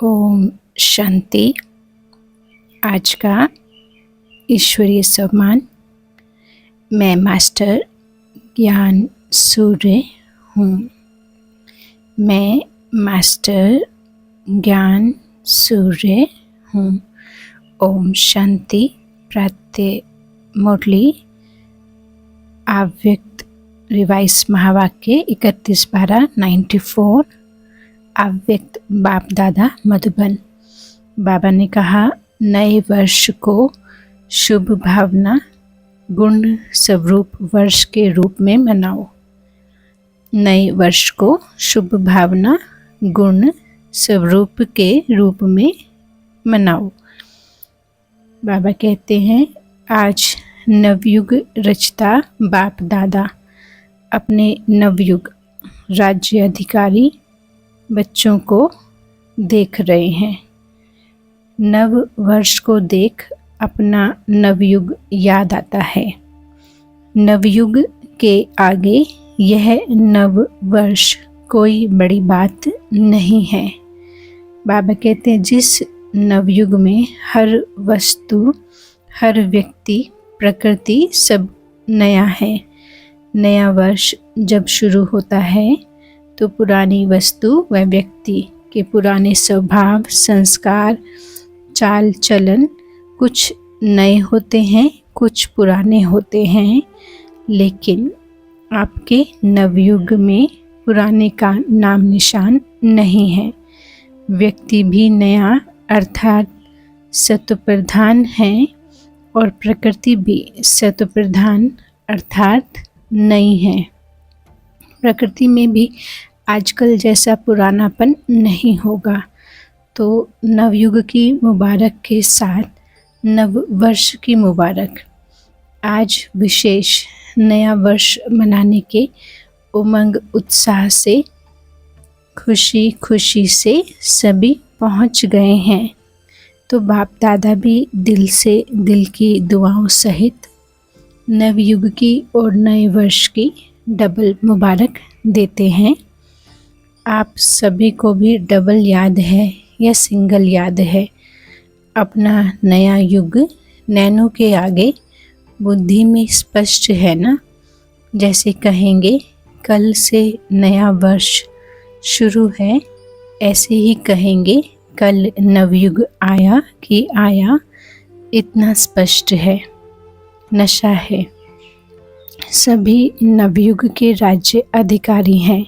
ओम शांति। आज का ईश्वरीय सम्मान। मैं मास्टर ज्ञान सूर्य हूँ। मैं मास्टर ज्ञान सूर्य हूँ। ओम शांति। प्रातः मुरली अव्यक्त रिवाइज महावाक्य 31/12-94। अव्यक्त बाप दादा मधुबन। बाबा ने कहा, नए वर्ष को शुभ भावना गुण स्वरूप वर्ष के रूप में मनाओ। नए वर्ष को शुभ भावना गुण स्वरूप के रूप में मनाओ। बाबा कहते हैं, आज नवयुग रचता बाप दादा अपने नवयुग राज्य अधिकारी बच्चों को देख रहे हैं। नव वर्ष को देख अपना नवयुग याद आता है। नवयुग के आगे यह नव वर्ष कोई बड़ी बात नहीं है। बाबा कहते हैं, जिस नवयुग में हर वस्तु, हर व्यक्ति, प्रकृति सब नया है। नया वर्ष जब शुरू होता है तो पुरानी वस्तु व व्यक्ति के पुराने स्वभाव, संस्कार, चाल चलन कुछ नए होते हैं, कुछ पुराने होते हैं। लेकिन आपके नवयुग में पुराने का नाम निशान नहीं है। व्यक्ति भी नया अर्थात सत्व प्रधान है और प्रकृति भी सत्व प्रधान अर्थात नई है। प्रकृति में भी आजकल जैसा पुरानापन नहीं होगा। तो नवयुग की मुबारक के साथ नव वर्ष की मुबारक। आज विशेष नया वर्ष मनाने के उमंग उत्साह से खुशी खुशी से सभी पहुंच गए हैं। तो बाप दादा भी दिल से दिल की दुआओं सहित नवयुग की और नए वर्ष की डबल मुबारक देते हैं। आप सभी को भी डबल याद है या सिंगल याद है? अपना नया युग नैनों के आगे बुद्धि में स्पष्ट है ना? जैसे कहेंगे कल से नया वर्ष शुरू है, ऐसे ही कहेंगे कल नवयुग आया कि आया। इतना स्पष्ट है, नशा है। सभी नवयुग के राज्य अधिकारी हैं।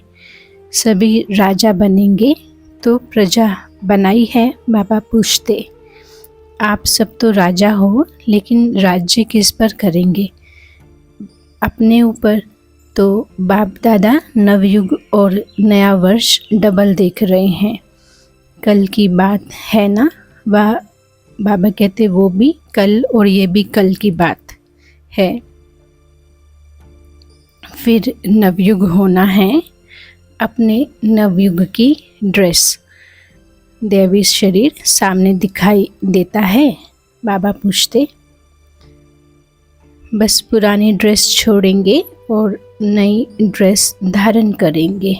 सभी राजा बनेंगे तो प्रजा बनाई है? बाबा पूछते। आप सब तो राजा हो, लेकिन राज्य किस पर करेंगे? अपने ऊपर। तो बाप दादा नवयुग और नया वर्ष डबल देख रहे हैं। कल की बात है ना? वह बाबा कहते वो भी कल और ये भी कल की बात है। फिर नवयुग होना है। अपने नवयुग की ड्रेस, दैवी शरीर सामने दिखाई देता है? बाबा पूछते। बस पुरानी ड्रेस छोड़ेंगे और नई ड्रेस धारण करेंगे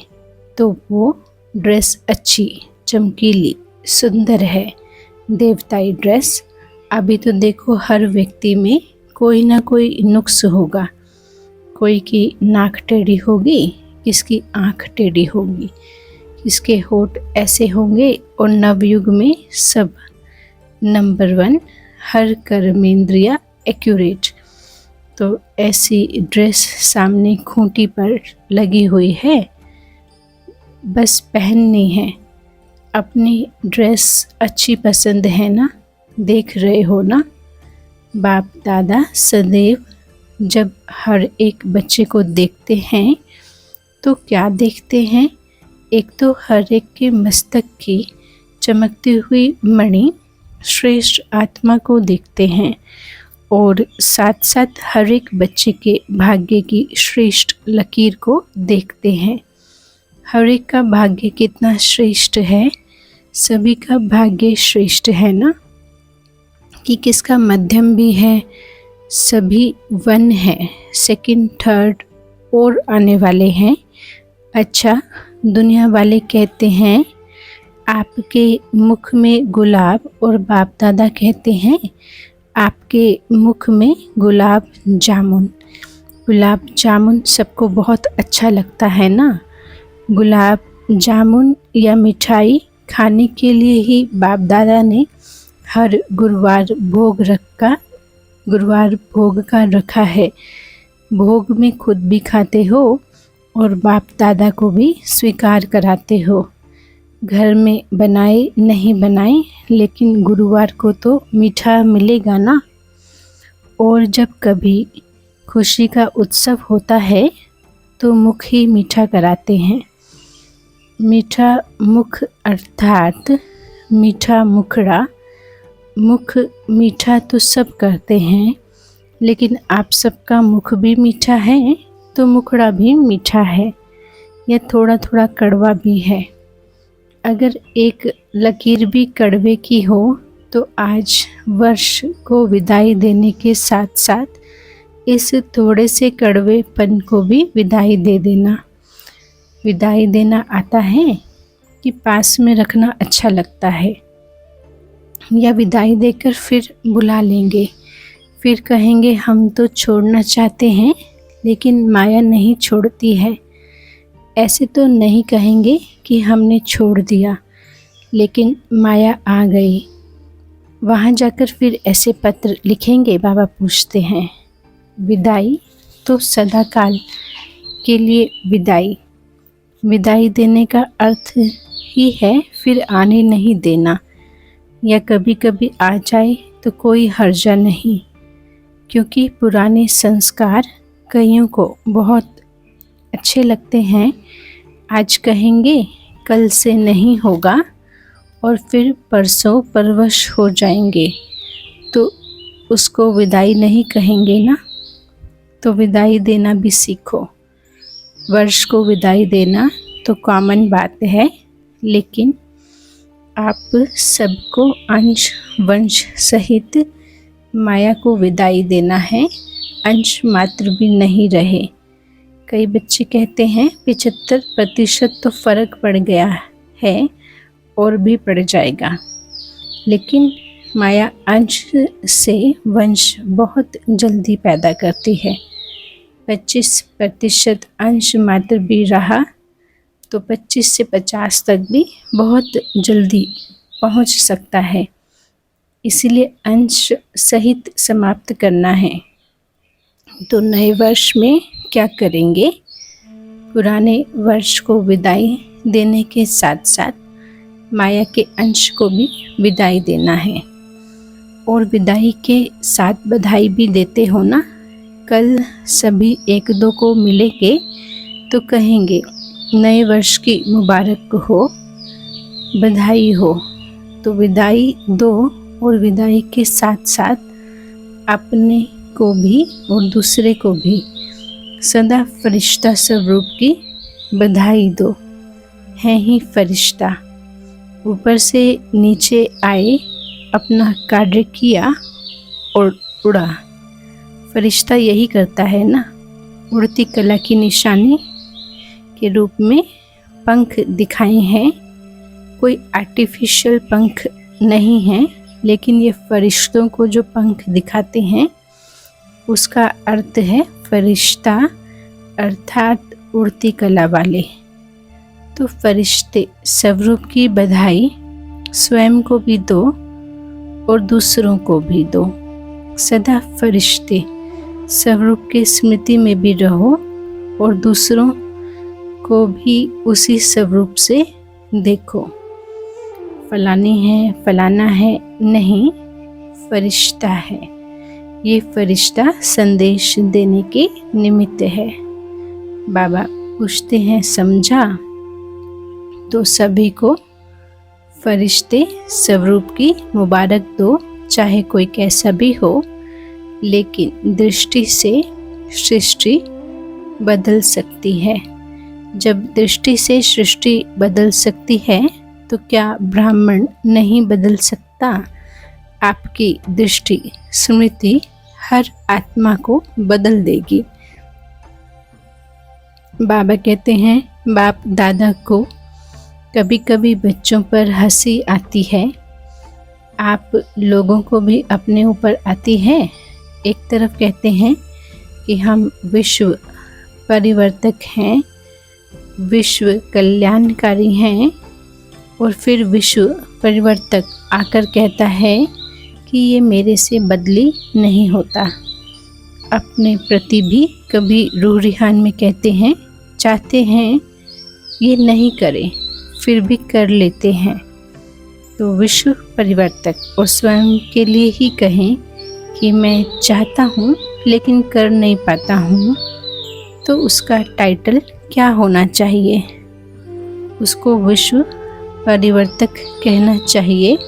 तो वो ड्रेस अच्छी, चमकीली, सुंदर है। देवताई ड्रेस। अभी तो देखो हर व्यक्ति में कोई ना कोई नुक्स होगा। कोई की नाक टेढ़ी होगी, किसकी आँख टेढ़ी होगी, किसके होठ ऐसे होंगे। और नवयुग में सब नंबर 1, हर कर्मेंद्रिया एक्यूरेट। तो ऐसी ड्रेस सामने खूंटी पर लगी हुई है, बस पहननी है। अपनी ड्रेस अच्छी पसंद है ना? देख रहे हो ना? बाप दादा सदैव जब हर एक बच्चे को देखते हैं तो क्या देखते हैं? एक तो हर एक के मस्तक की चमकती हुई मणि श्रेष्ठ आत्मा को देखते हैं और साथ साथ हर एक बच्चे के भाग्य की श्रेष्ठ लकीर को देखते हैं। हर एक का भाग्य कितना श्रेष्ठ है? सभी का भाग्य श्रेष्ठ है ना? कि किसका मध्यम भी है? सभी 1 है, सेकंड, थर्ड और आने वाले हैं। अच्छा, दुनिया वाले कहते हैं आपके मुख में गुलाब और बाप दादा कहते हैं आपके मुख में गुलाब जामुन। गुलाब जामुन सबको बहुत अच्छा लगता है ना। गुलाब जामुन या मिठाई खाने के लिए ही बाप दादा ने हर गुरुवार भोग का रखा है। भोग में खुद भी खाते हो और बाप दादा को भी स्वीकार कराते हो। घर में बनाए नहीं बनाए, लेकिन गुरुवार को तो मीठा मिलेगा ना। और जब कभी खुशी का उत्सव होता है तो मुख ही मीठा कराते हैं। मीठा मुख अर्थात मीठा मुखड़ा। मुख मीठा तो सब करते हैं, लेकिन आप सबका मुख भी मीठा है तो मुखड़ा भी मीठा है। यह थोड़ा थोड़ा कड़वा भी है। अगर एक लकीर भी कड़वे की हो तो आज वर्ष को विदाई देने के साथ साथ इस थोड़े से कड़वेपन को भी विदाई दे देना। विदाई देना आता है कि पास में रखना अच्छा लगता है, या विदाई देकर फिर बुला लेंगे, फिर कहेंगे हम तो छोड़ना चाहते हैं लेकिन माया नहीं छोड़ती है। ऐसे तो नहीं कहेंगे कि हमने छोड़ दिया लेकिन माया आ गई। वहाँ जाकर फिर ऐसे पत्र लिखेंगे। बाबा पूछते हैं विदाई तो सदा काल के लिए विदाई। विदाई देने का अर्थ ही है फिर आने नहीं देना, या कभी कभी आ जाए तो कोई हर्जा नहीं, क्योंकि पुराने संस्कार कईयों को बहुत अच्छे लगते हैं। आज कहेंगे कल से नहीं होगा और फिर परसों परवश हो जाएंगे, तो उसको विदाई नहीं कहेंगे ना। तो विदाई देना भी सीखो। वर्ष को विदाई देना तो कॉमन बात है, लेकिन आप सबको अंश वंश सहित माया को विदाई देना है। अंश मात्र भी नहीं रहे। कई बच्चे कहते हैं 75% तो फर्क पड़ गया है और भी पड़ जाएगा, लेकिन माया अंश से वंश बहुत जल्दी पैदा करती है। 25% अंश मात्र भी रहा तो 25 से 50 तक भी बहुत जल्दी पहुंच सकता है। इसीलिए अंश सहित समाप्त करना है। तो नए वर्ष में क्या करेंगे? पुराने वर्ष को विदाई देने के साथ साथ माया के अंश को भी विदाई देना है। और विदाई के साथ बधाई भी देते हो ना। कल सभी एक दो को मिलेंगे तो कहेंगे नए वर्ष की मुबारक हो, बधाई हो। तो विदाई दो और विदाई के साथ साथ अपने को भी और दूसरे को भी सदा फरिश्ता स्वरूप की बधाई दो। है ही फरिश्ता, ऊपर से नीचे आए, अपना कार्य किया और उड़ा। फरिश्ता यही करता है ना। उड़ती कला की निशानी के रूप में पंख दिखाए हैं। कोई आर्टिफिशियल पंख नहीं है, लेकिन ये फरिश्तों को जो पंख दिखाते हैं उसका अर्थ है फरिश्ता, अर्थात उड़ती कला वाले। तो फरिश्ते स्वरूप की बधाई स्वयं को भी दो और दूसरों को भी दो। सदा फरिश्ते स्वरूप की स्मृति में भी रहो और दूसरों को भी उसी स्वरूप से देखो। फलानी है, फलाना है नहीं, फरिश्ता है। ये फरिश्ता संदेश देने के निमित्त है। बाबा पूछते हैं समझा? तो सभी को फरिश्ते स्वरूप की मुबारक दो, चाहे कोई कैसा भी हो, लेकिन दृष्टि से सृष्टि बदल सकती है। जब दृष्टि से सृष्टि बदल सकती है तो क्या ब्राह्मण नहीं बदल सकता? आपकी दृष्टि स्मृति हर आत्मा को बदल देगी। बाबा कहते हैं बाप दादा को कभी कभी बच्चों पर हंसी आती है, आप लोगों को भी अपने ऊपर आती है। एक तरफ कहते हैं कि हम विश्व परिवर्तक हैं, विश्व कल्याणकारी हैं, और फिर विश्व परिवर्तक आकर कहता है कि ये मेरे से बदली नहीं होता। अपने प्रति भी कभी रूह रिहान में कहते हैं, चाहते हैं ये नहीं करें, फिर भी कर लेते हैं। तो विश्व परिवर्तक और स्वयं के लिए ही कहें कि मैं चाहता हूँ लेकिन कर नहीं पाता हूँ, तो उसका टाइटल क्या होना चाहिए? उसको विश्व परिवर्तक कहना चाहिए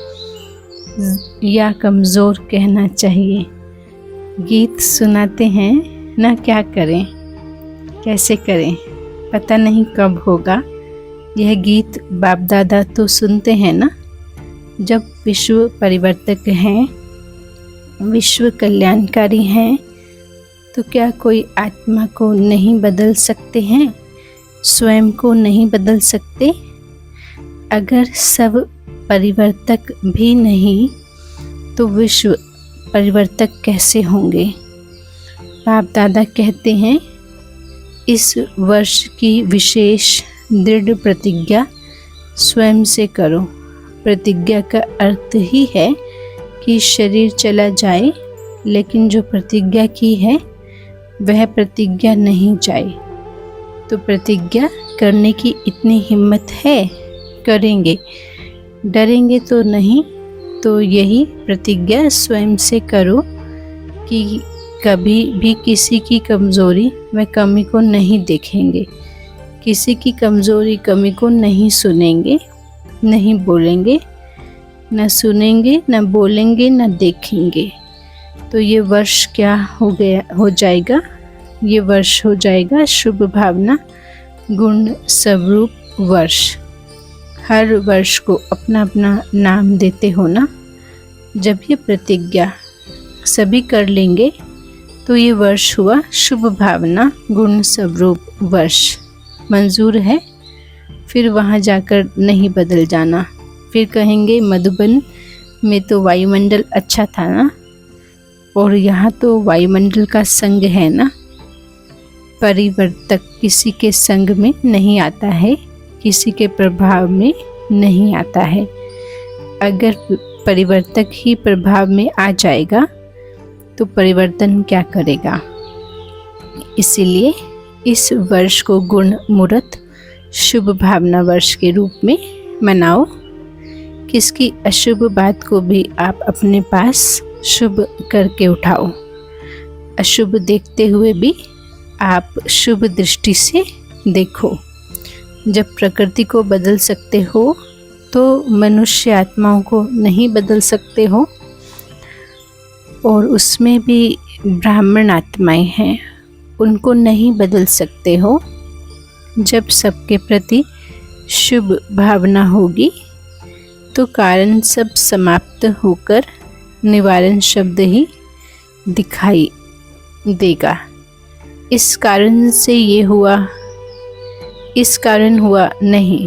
या कमज़ोर कहना चाहिए? गीत सुनाते हैं ना, क्या करें, कैसे करें, पता नहीं कब होगा। यह गीत बाप दादा तो सुनते हैं ना। जब विश्व परिवर्तक हैं, विश्व कल्याणकारी हैं, तो क्या कोई आत्मा को नहीं बदल सकते हैं? स्वयं को नहीं बदल सकते? अगर सब परिवर्तक भी नहीं तो विश्व परिवर्तक कैसे होंगे? बाप दादा कहते हैं, इस वर्ष की विशेष दृढ़ प्रतिज्ञा स्वयं से करो। प्रतिज्ञा का अर्थ ही है कि शरीर चला जाए, लेकिन जो प्रतिज्ञा की है वह प्रतिज्ञा नहीं जाए। तो प्रतिज्ञा करने की इतनी हिम्मत है, करेंगे, डरेंगे तो नहीं। तो यही प्रतिज्ञा स्वयं से करो कि कभी भी किसी की कमज़ोरी व कमी को नहीं देखेंगे, किसी की कमज़ोरी कमी को नहीं सुनेंगे, नहीं बोलेंगे, न सुनेंगे, न बोलेंगे, न देखेंगे। तो ये वर्ष क्या हो जाएगा? ये वर्ष हो जाएगा शुभ भावना गुण स्वरूप वर्ष। हर वर्ष को अपना अपना नाम देते हो ना। जब ये प्रतिज्ञा सभी कर लेंगे तो ये वर्ष हुआ शुभ भावना गुण स्वरूप वर्ष। मंजूर है? फिर वहाँ जाकर नहीं बदल जाना। फिर कहेंगे मधुबन में तो वायुमंडल अच्छा था ना, और यहाँ तो वायुमंडल का संग है ना। परिवर्तक किसी के संग में नहीं आता है, किसी के प्रभाव में नहीं आता है। अगर परिवर्तक ही प्रभाव में आ जाएगा तो परिवर्तन क्या करेगा? इसीलिए इस वर्ष को गुण मुहूर्त शुभ भावना वर्ष के रूप में मनाओ। किसकी अशुभ बात को भी आप अपने पास शुभ करके उठाओ। अशुभ देखते हुए भी आप शुभ दृष्टि से देखो। जब प्रकृति को बदल सकते हो तो मनुष्य आत्माओं को नहीं बदल सकते हो, और उसमें भी ब्राह्मण आत्माएं हैं, उनको नहीं बदल सकते हो। जब सबके प्रति शुभ भावना होगी तो कारण सब समाप्त होकर निवारण शब्द ही दिखाई देगा। इस कारण से ये हुआ, इस कारण हुआ नहीं,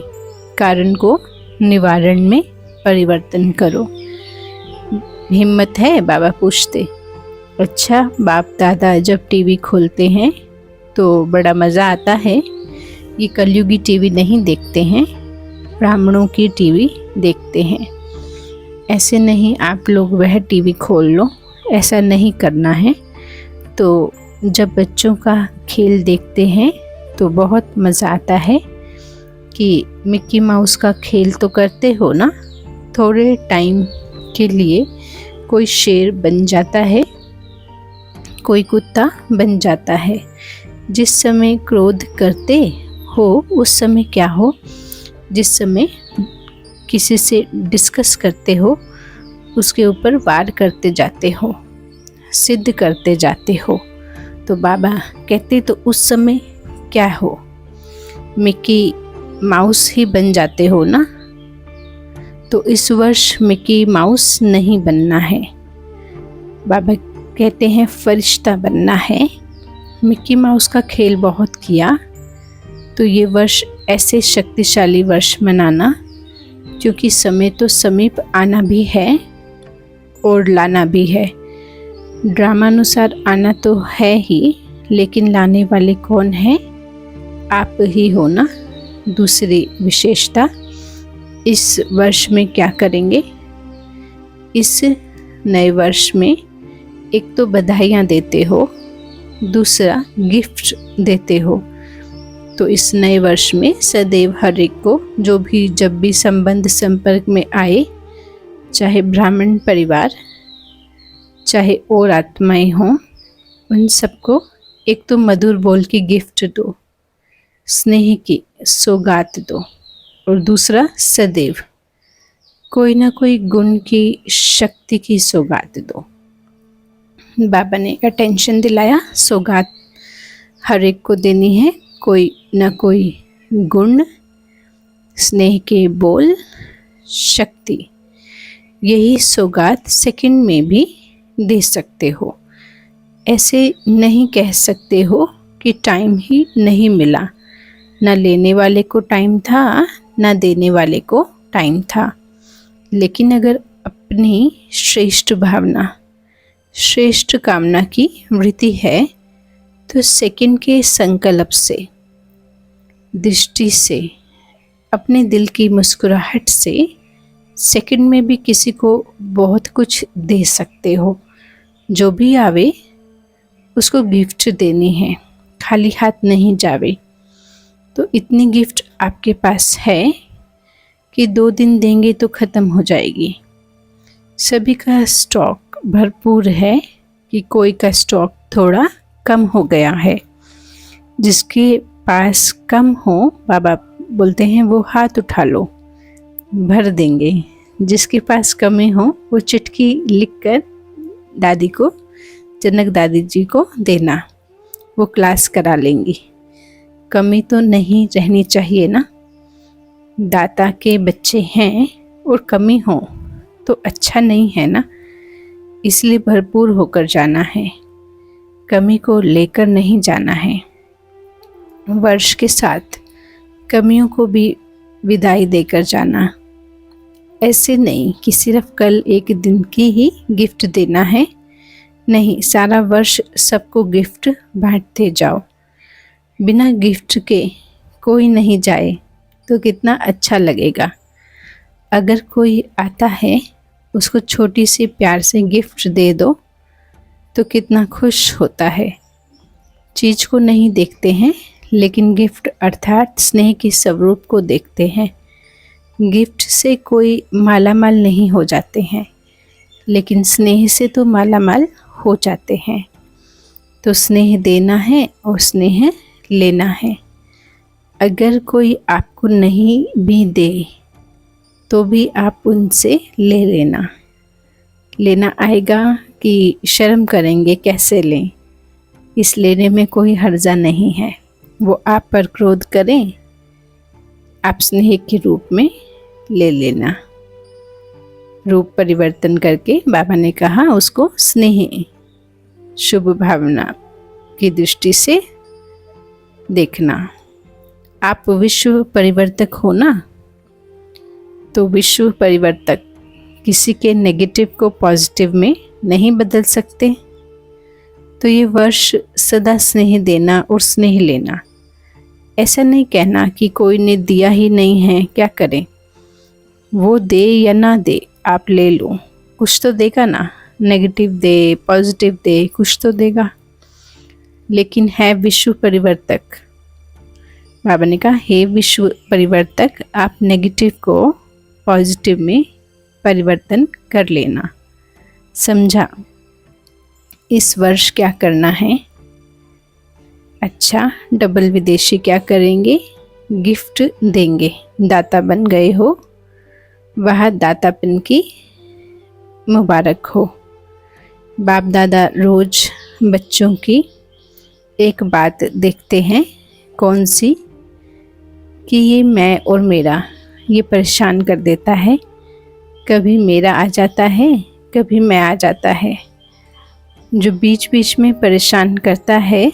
कारण को निवारण में परिवर्तन करो। हिम्मत है? बाबा पूछते। अच्छा, बाप दादा जब टीवी खोलते हैं तो बड़ा मज़ा आता है। ये कलयुगी टीवी नहीं देखते हैं, ब्राह्मणों की टीवी देखते हैं। ऐसे नहीं आप लोग वह टीवी खोल लो, ऐसा नहीं करना है। तो जब बच्चों का खेल देखते हैं तो बहुत मज़ा आता है कि मिक्की माउस का खेल तो करते हो ना। थोड़े टाइम के लिए कोई शेर बन जाता है, कोई कुत्ता बन जाता है। जिस समय क्रोध करते हो उस समय क्या हो, जिस समय किसी से डिस्कस करते हो उसके ऊपर वार करते जाते हो, सिद्ध करते जाते हो। तो बाबा कहते तो उस समय क्या हो, मिक्की माउस ही बन जाते हो ना। तो इस वर्ष मिक्की माउस नहीं बनना है। बाबा कहते हैं फरिश्ता बनना है। मिक्की माउस का खेल बहुत किया तो ये वर्ष ऐसे शक्तिशाली वर्ष मनाना, क्योंकि समय तो समीप आना भी है और लाना भी है। ड्रामानुसार आना तो है ही, लेकिन लाने वाले कौन है? आप ही हो ना। दूसरी विशेषता, इस वर्ष में क्या करेंगे? इस नए वर्ष में एक तो बधाइयाँ देते हो, दूसरा गिफ्ट देते हो। तो इस नए वर्ष में सदैव हर एक को जो भी जब भी संबंध संपर्क में आए, चाहे ब्राह्मण परिवार चाहे और आत्माएं हों, उन सबको एक तो मधुर बोल की गिफ्ट दो, स्नेह की सौगात दो, और दूसरा सदैव कोई ना कोई गुण की शक्ति की सौगात दो। बाबा ने अटेंशन दिलाया, सौगात हर एक को देनी है, कोई ना कोई गुण, स्नेह के बोल, शक्ति। यही सौगात सेकंड में भी दे सकते हो। ऐसे नहीं कह सकते हो कि टाइम ही नहीं मिला। ना लेने वाले को टाइम था, ना देने वाले को टाइम था। लेकिन अगर अपनी श्रेष्ठ भावना, श्रेष्ठ कामना की वृत्ति है, तो सेकंड के संकल्प से, दृष्टि से, अपने दिल की मुस्कुराहट से सेकंड में भी किसी को बहुत कुछ दे सकते हो। जो भी आवे उसको गिफ्ट देनी है, खाली हाथ नहीं जावे। तो इतनी गिफ्ट आपके पास है कि 2 दिन देंगे तो ख़त्म हो जाएगी। सभी का स्टॉक भरपूर है कि कोई का स्टॉक थोड़ा कम हो गया है। जिसके पास कम हो, बाबा बोलते हैं वो हाथ उठा लो, भर देंगे। जिसके पास कमी हो वो चिट्ठी लिखकर दादी को, जनक दादी जी को देना, वो क्लास करा लेंगी। कमी तो नहीं रहनी चाहिए ना। दाता के बच्चे हैं और कमी हो तो अच्छा नहीं है ना। इसलिए भरपूर होकर जाना है, कमी को लेकर नहीं जाना है। वर्ष के साथ कमियों को भी विदाई देकर जाना। ऐसे नहीं कि सिर्फ कल एक दिन की ही गिफ्ट देना है, नहीं, सारा वर्ष सबको गिफ्ट बांटते जाओ। बिना गिफ्ट के कोई नहीं जाए तो कितना अच्छा लगेगा। अगर कोई आता है, उसको छोटी सी प्यार से गिफ्ट दे दो तो कितना खुश होता है। चीज़ को नहीं देखते हैं, लेकिन गिफ्ट अर्थात स्नेह के स्वरूप को देखते हैं। गिफ्ट से कोई मालामाल नहीं हो जाते हैं, लेकिन स्नेह से तो मालामाल हो जाते हैं। तो स्नेह देना है और स्नेह लेना है। अगर कोई आपको नहीं भी दे तो भी आप उनसे ले लेना। लेना आएगा कि शर्म करेंगे कैसे लें, इस लेने में कोई हर्जा नहीं है। वो आप पर क्रोध करें, आप स्नेह के रूप में ले लेना। रूप परिवर्तन करके बाबा ने कहा उसको स्नेह, शुभ भावना की दृष्टि से देखना। आप विश्व परिवर्तक हो ना, तो विश्व परिवर्तक किसी के नेगेटिव को पॉजिटिव में नहीं बदल सकते। तो ये वर्ष सदा स्नेह देना और स्नेह लेना। ऐसा नहीं कहना कि कोई ने दिया ही नहीं है, क्या करें। वो दे या ना दे, आप ले लो, कुछ तो देगा ना। नेगेटिव दे, पॉजिटिव दे, कुछ तो देगा। लेकिन है विश्व परिवर्तक। बाबा ने कहा, हे विश्व परिवर्तक, आप नेगेटिव को पॉजिटिव में परिवर्तन कर लेना। समझा? इस वर्ष क्या करना है? अच्छा, डबल विदेशी क्या करेंगे? गिफ्ट देंगे। दाता बन गए हो, वह दातापन की मुबारक हो। बाप दादा रोज बच्चों की एक बात देखते हैं, कौन सी? कि ये मैं और मेरा, ये परेशान कर देता है। कभी मेरा आ जाता है, कभी मैं आ जाता है। जो बीच बीच में परेशान करता है,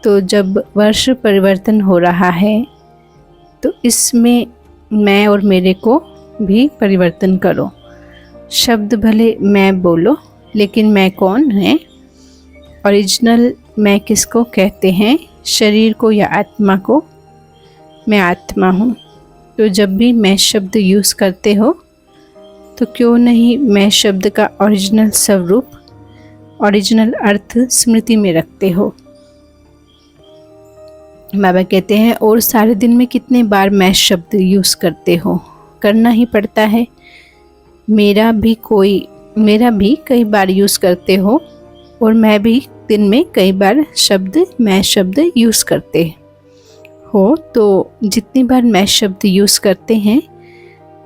तो जब वर्ष परिवर्तन हो रहा है, तो इसमें मैं और मेरे को भी परिवर्तन करो। शब्द भले मैं बोलो, लेकिन मैं कौन है? ओरिजिनल मैं किसको कहते हैं? शरीर को या आत्मा को? मैं आत्मा हूँ। तो जब भी मैं शब्द यूज़ करते हो तो क्यों नहीं मैं शब्द का ओरिजिनल स्वरूप, ओरिजिनल अर्थ स्मृति में रखते हो। बाबा कहते हैं और सारे दिन में कितने बार मैं शब्द यूज़ करते हो? करना ही पड़ता है। मेरा भी कई बार यूज़ करते हो और मैं भी दिन में कई बार मैं शब्द यूज़ करते हो। तो जितनी बार मैं शब्द यूज़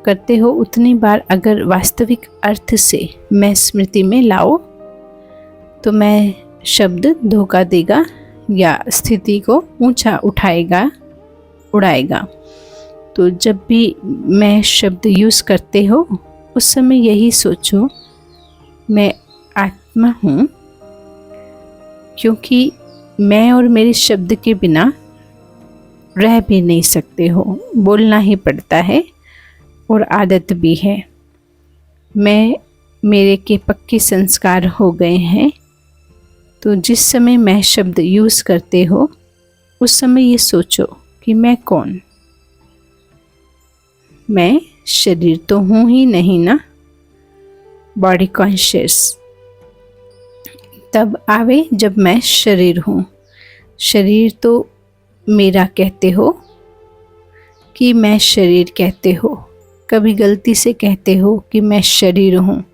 करते हो उतनी बार अगर वास्तविक अर्थ से मैं स्मृति में लाओ तो मैं शब्द धोखा देगा या स्थिति को ऊंचा उड़ाएगा। तो जब भी मैं शब्द यूज़ करते हो उस समय यही सोचो, मैं आत्मा हूँ, क्योंकि मैं और मेरे शब्द के बिना रह भी नहीं सकते हो। बोलना ही पड़ता है और आदत भी है। मेरे के पक्के संस्कार हो गए हैं। तो जिस समय मैं शब्द यूज़ करते हो उस समय ये सोचो कि मैं कौन? मैं शरीर तो हूँ ही नहीं ना। बॉडी कॉन्शियस तब आवे जब मैं शरीर हूँ। शरीर तो मेरा कहते हो कि मैं शरीर कहते हो। कभी गलती से कहते हो कि मैं शरीर हूँ।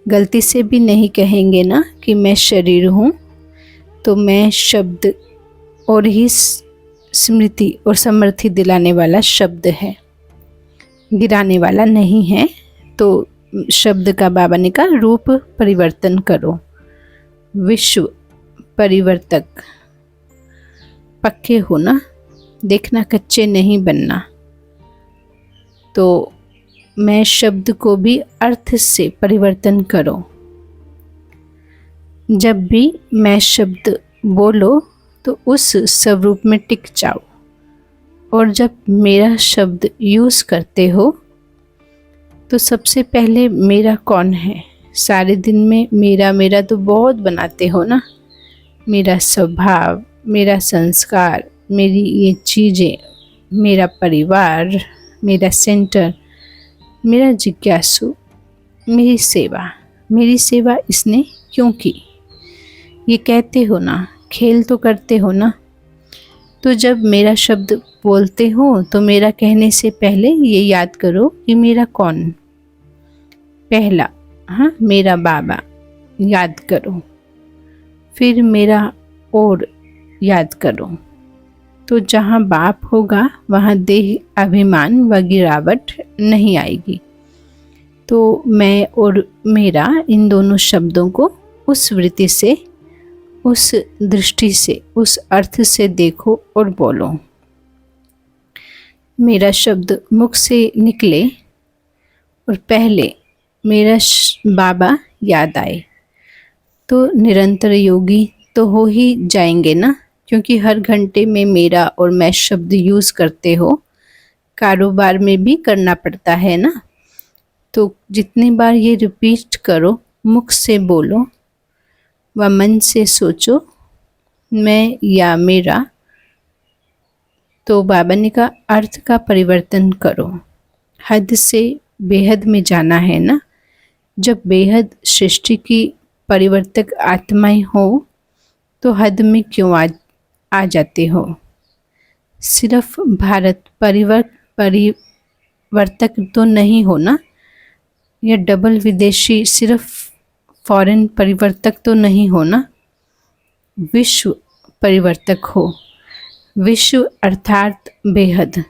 गलती से भी नहीं कहेंगे ना कि मैं शरीर हूँ। तो मैं शब्द और ही स्मृति और समृद्धि दिलाने वाला शब्द है, गिराने वाला नहीं है। तो शब्द का बाबा ने कहा रूप परिवर्तन करो। विश्व परिवर्तक पक्के हो ना, देखना कच्चे नहीं बनना। तो मैं शब्द को भी अर्थ से परिवर्तन करो। जब भी मैं शब्द बोलो तो उस स्वरूप में टिक जाओ। और जब मेरा शब्द यूज़ करते हो तो सबसे पहले मेरा कौन है? सारे दिन में मेरा तो बहुत बनाते हो ना। मेरा स्वभाव, मेरा संस्कार, मेरी ये चीज़ें, मेरा परिवार, मेरा सेंटर, मेरा जिज्ञासु, मेरी सेवा इसने क्यों की? ये कहते हो ना, खेल तो करते हो ना। तो जब मेरा शब्द बोलते हो तो मेरा कहने से पहले ये याद करो कि मेरा कौन? पहला, हाँ, मेरा बाबा याद करो। फिर मेरा और याद करो। तो जहाँ बाप होगा वहाँ देह अभिमान व गिरावट नहीं आएगी। तो मैं और मेरा इन दोनों शब्दों को उस वृत्ति से, उस दृष्टि से, उस अर्थ से देखो और बोलो। मेरा शब्द मुख से निकले और पहले मेरा बाबा याद आए तो निरंतर योगी तो हो ही जाएंगे ना, क्योंकि हर घंटे में मेरा और मैं शब्द यूज़ करते हो। कारोबार में भी करना पड़ता है ना। तो जितनी बार ये रिपीट करो, मुख से बोलो व मन से सोचो, मैं या मेरा। तो बाबा ने कहा अर्थ का परिवर्तन करो। हद से बेहद में जाना है ना। जब बेहद सृष्टि की परिवर्तक आत्माएं हो तो हद में क्यों आ जाते हो? सिर्फ भारत परिवर्तक तो नहीं हो ना, या डबल विदेशी सिर्फ फॉरेन परिवर्तक तो नहीं हो ना। विश्व परिवर्तक हो। विश्व अर्थात बेहद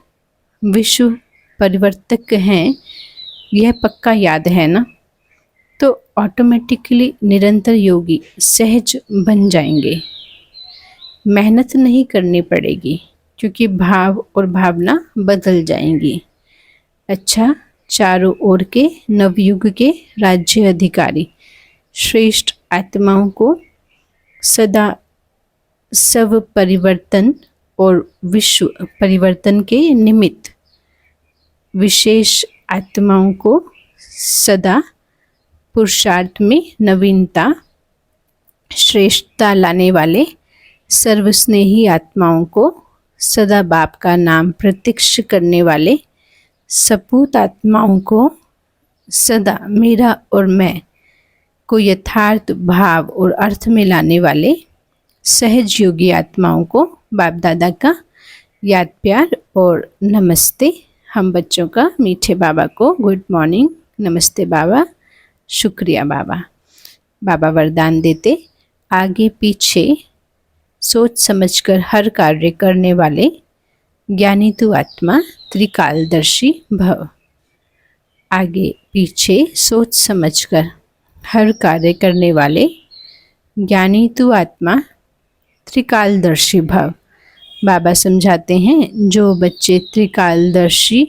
विश्व परिवर्तक हैं, यह पक्का याद है ना। तो ऑटोमेटिकली निरंतर योगी सहज बन जाएंगे। मेहनत नहीं करनी पड़ेगी क्योंकि भाव और भावना बदल जाएंगी। अच्छा, चारों ओर के नवयुग के राज्य अधिकारी श्रेष्ठ आत्माओं को सदा सब परिवर्तन और विश्व परिवर्तन के निमित्त विशेष आत्माओं को सदा पुरुषार्थ में नवीनता श्रेष्ठता लाने वाले सर्वस्नेही आत्माओं को सदा बाप का नाम प्रत्यक्ष करने वाले सपूत आत्माओं को सदा मेरा और मैं को यथार्थ भाव और अर्थ में लाने वाले सहज योगी आत्माओं को बाप दादा का याद प्यार और नमस्ते। हम बच्चों का मीठे बाबा को गुड मॉर्निंग, नमस्ते बाबा, शुक्रिया बाबा। बाबा वरदान देते, आगे पीछे सोच समझकर हर कार्य करने वाले ज्ञानी तू आत्मा त्रिकालदर्शी भव। आगे पीछे सोच समझकर हर कार्य करने वाले ज्ञानी तू आत्मा त्रिकालदर्शी भव। बाबा समझाते हैं, जो बच्चे त्रिकालदर्शी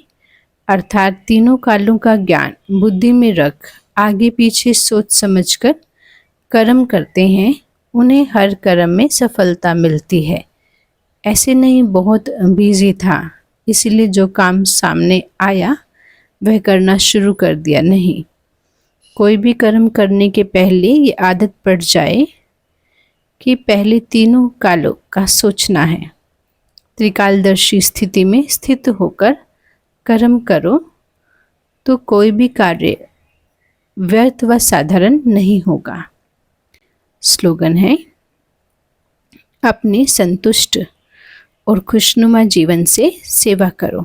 अर्थात तीनों कालों का ज्ञान बुद्धि में रख आगे पीछे सोच समझकर कर्म करते हैं, उन्हें हर कर्म में सफलता मिलती है। ऐसे नहीं बहुत बिजी था इसीलिए जो काम सामने आया वह करना शुरू कर दिया, नहीं। कोई भी कर्म करने के पहले ये आदत पड़ जाए कि पहले तीनों कालों का सोचना है। त्रिकालदर्शी स्थिति में स्थित होकर कर्म करो तो कोई भी कार्य व्यर्थ व साधारण नहीं होगा। स्लोगन है, अपने संतुष्ट और खुशनुमा जीवन से सेवा करो,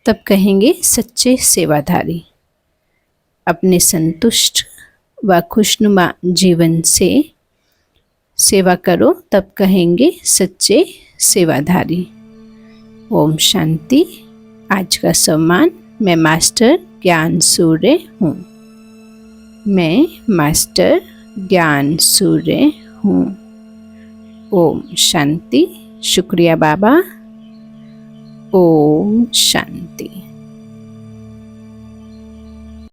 तब कहेंगे सच्चे सेवाधारी। अपने संतुष्ट व खुशनुमा जीवन से सेवा करो, तब कहेंगे सच्चे सेवाधारी। ओम शांति। आज का सम्मान, मैं मास्टर ज्ञान सूर्य हूँ। मैं मास्टर ज्ञान सूर्य हूँ। ओम शांति। शुक्रिया बाबा। ओम शांति।